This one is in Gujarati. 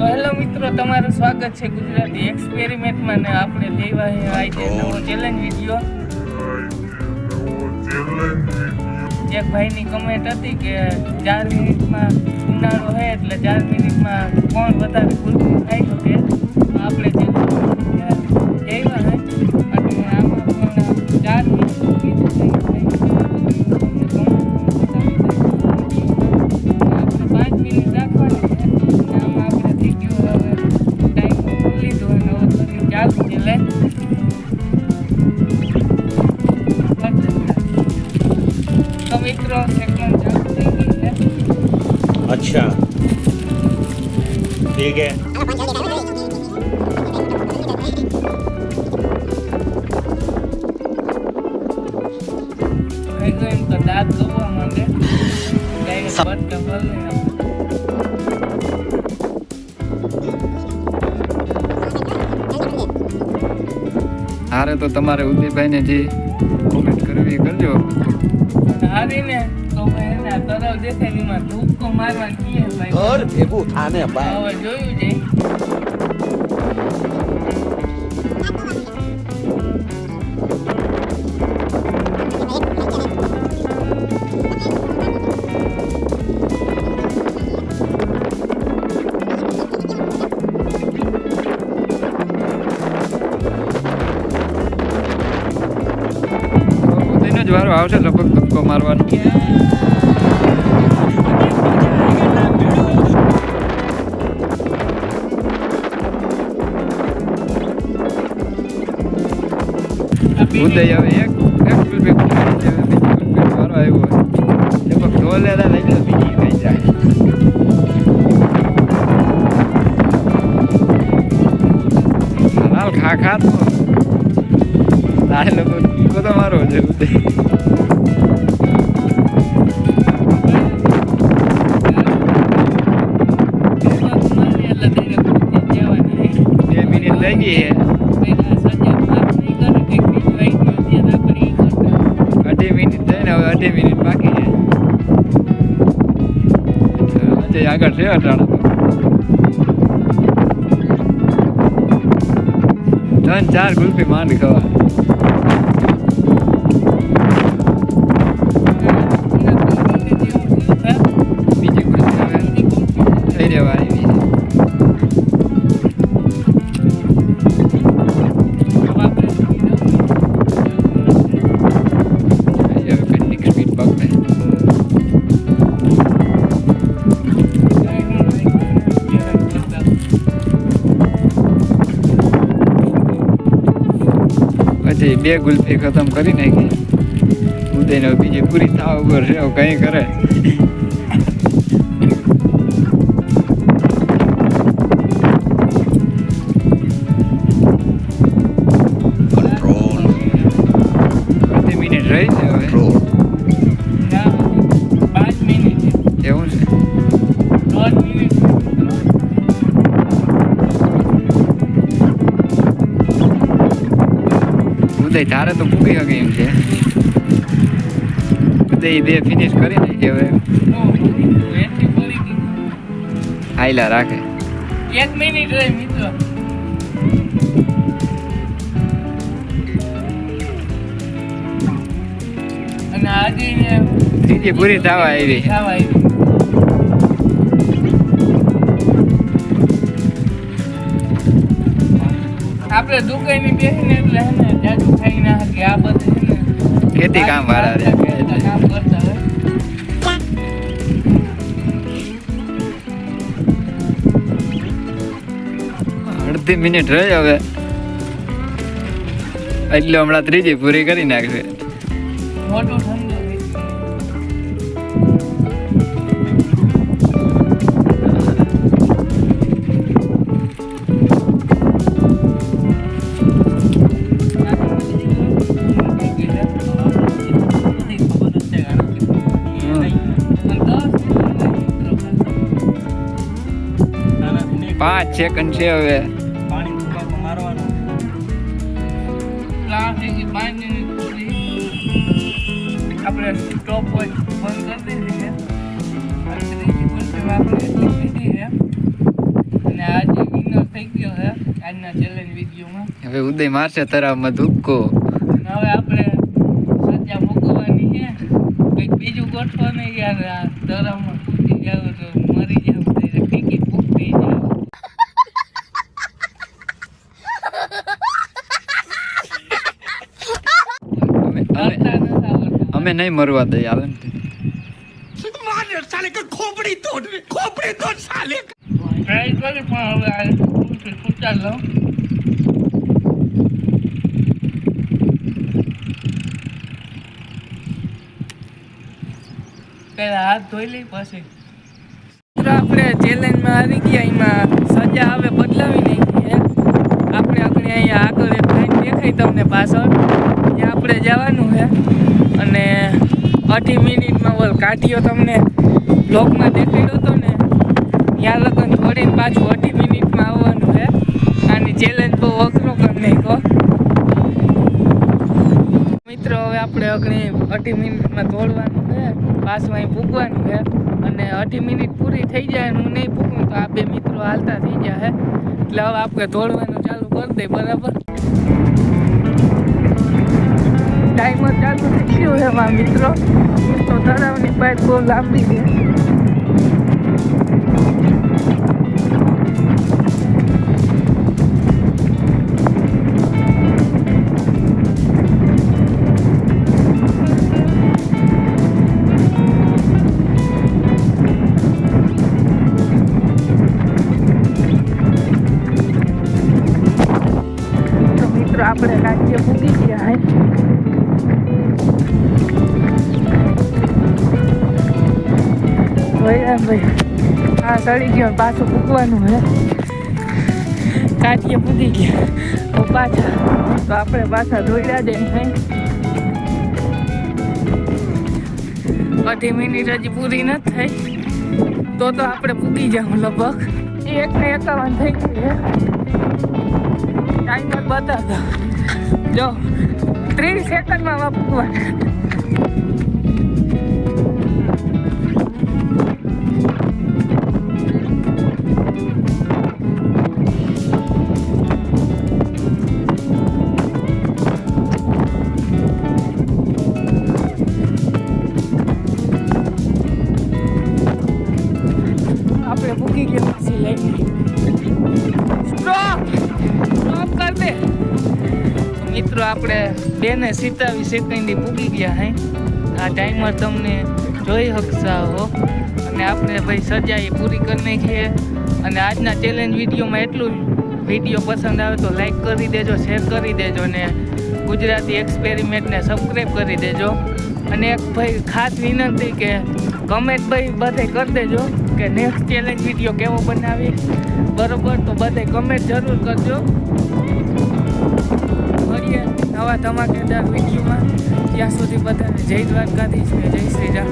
તો હેલો મિત્રો, તમારું સ્વાગત છે ગુજરાતી એક્સપેરિમેન્ટમાં ને આપણે લેવા આવી નવો ચેલેન્જ વિડીયો. એક ભાઈની કમેન્ટ હતી કે 4 મિનિટમાં ઉનાળો છે એટલે 4 મિનિટમાં કોણ વધારે ગુલફી ખાઈ શકે. આપણે લેવા છે અને આમાં પણ 4 મિનિટ अच्छा ठीक है. इनका दांत दबा मांगे सब कवर हारे तो તમારે ઉદયભાઈ ને જે કોમેન્ટ કરવી કરજો. હારીને તો એને તરફ દેખાય માં ધૂપકો મારવા કીએ ભાઈ ઘર ભેગું થાને ભાઈ. હવે જોયું છે વારો આવશે લગભગ ધક્કો મારવાનો. ઉદય હવે એક ગુલફી મારો આવ્યો લગભગ ઢોલેરા લઈ લો બીજી કઈ જાય. હાલ ખા તો આ લોકો તો મારો છે ઉદય. થઈ ગઈ છે 2 મિનિટ થઈને હવે 2 મિનિટ બાકી છે. હજી આગળ છે અટાણો તો 3-4 ગુલફી માંડ ખવા. બીજી ગુલફી હવે થઈ રહેવા આવી છે. પછી 2 ગુલફી ખતમ કરી નાખી. ઉદયને બીજી પૂરી થાવ ઉપર છે કઈ કરે. અડધી મિનિટ રહી છે હવે. 5 મિનિટ એવું છે. 1 મિનિટ ઉદય તારે તો પૂરી શકે એમ છે. ઉદય 2 ફિનિશ કરી નાખી હવે. હાઈલા રાખે 1 મિનિટ રહી મિત્રો. અને આજે ત્રીજી પૂરી થવા આવી. આપણે દુકાને બેસીને એટલે હે ને જાજુ ખાઈ ના કે આ બધું છે ને ખેતી કામ વાળા રે કામ કરતા હોય. અડધી મિનિટ રહી હવે એટલે હમણાં ત્રીજી પૂરી કરી નાખશે. મોટું ઠંડુ પાંચ સેકન્ડ છે હવે. પાણી મારવાનું. આપણે સ્ટોપ વોચ બંધ કરી દીધી છે. ત્રીજી ગુલફી આપણે લીધી છે અને અને આજે વિનર થઈ ગયો છે આજના ચેલેન્જ વિડીયોમાં. હવે ઉદય મારશે તરાવમાં ધુક્કો. અને હવે આપણે સજા ભોગવવાની છે. કંઈક બીજું ગોઠવાનું યાર. આ તરાવમાં કૂદી જાવ તો મરી જાવ તો ટિકિટ બુક થઈ જાવ. કરતા નથી આવડતું. અમે નહીં મરવા દઈએ હાલે ને. ટ્રાય કરી પણ હવે આ પૂછા લઉં. પહેલા હાથ ધોઈ લઈ પછી આપણે ચેલેન્જમાં હારી ગયા. એમાં સજા હવે બદલાવી નાખી છે. આપણે અહીંયા આગળ એક લાઈન દેખાય તમને પાછળ ત્યાં આપણે જવાનું છે. અને 8 મિનિટમાં ઓલ કાઢ્યો તમને બ્લોગમાં દેખાડ્યો હતો ને ત્યાં લગન થોડીને પાછું 8 મિનિટમાં આવવાનું છે. આની ચેલેન્જ બહુ અઘરો કરી નાખ્યો મિત્રો. હવે આપણે 8 મિનિટમાં દોડવાનું છે. પાછું અહીં પૂગવાનું છે. અને 8 મિનિટ પૂરી થઈ જાય અને હું નહીં પૂગું તો આ બે મિત્રો હાલતા થઈ જાય. એટલે હવે આપણે દોડવાનું ચાલુ કરી દઈએ. બરાબર ટાઈમર ચાલુ થઈ ગયું છે મારા મિત્રો. તો તળાવની પાઇપ બહુ લાંબી છે. આપણે રાજ્ય પૂગી ગયા હે. ભાઈ હા સડી ગયો પાછું પૂગવાનું હે. કાઢીએ પૂગી ગયા તો પાછા તો આપણે પાછા દોડ્યા જઈને હે. 8 મિનિટ હજી પૂરી નથી થઈ તો આપણે પૂગી જાઉં લગભગ 1:51 થઈ ગઈ છે. ટાઈમર બતાવતો જો 30 સેકન્ડમાં વાપરવાનું. આપણે મૂકી ગયા પછી લઈ સ્ટોપ કર દે. મિત્રો આપણે 2:27 સેકન્ડે પૂગી ગયા હે. આ ટાઈમર તમને જોઈ શકતા હો. અને આપણે ભાઈ સજા એ પૂરી કરી નાખીએ. અને આજના ચેલેન્જ વિડીયોમાં એટલું જ. વિડીયો પસંદ આવે તો લાઈક કરી દેજો, શેર કરી દેજો અને ગુજરાતી એક્સપેરિમેન્ટને સબસ્ક્રાઈબ કરી દેજો. અને એક ભાઈ ખાસ વિનંતી કે કમેન્ટ ભાઈ બધે કરી દેજો કે નેક્સ્ટ ચેલેન્જ વિડીયો કેવો બનાવી. બરોબર તો બધે કમેન્ટ જરૂર કરજો. મળીએ નવા ધમાકેદાર વિડીયોમાં. ત્યાં સુધી બધાને જય દ્વારકાધીશ ને જય શ્રી રામ.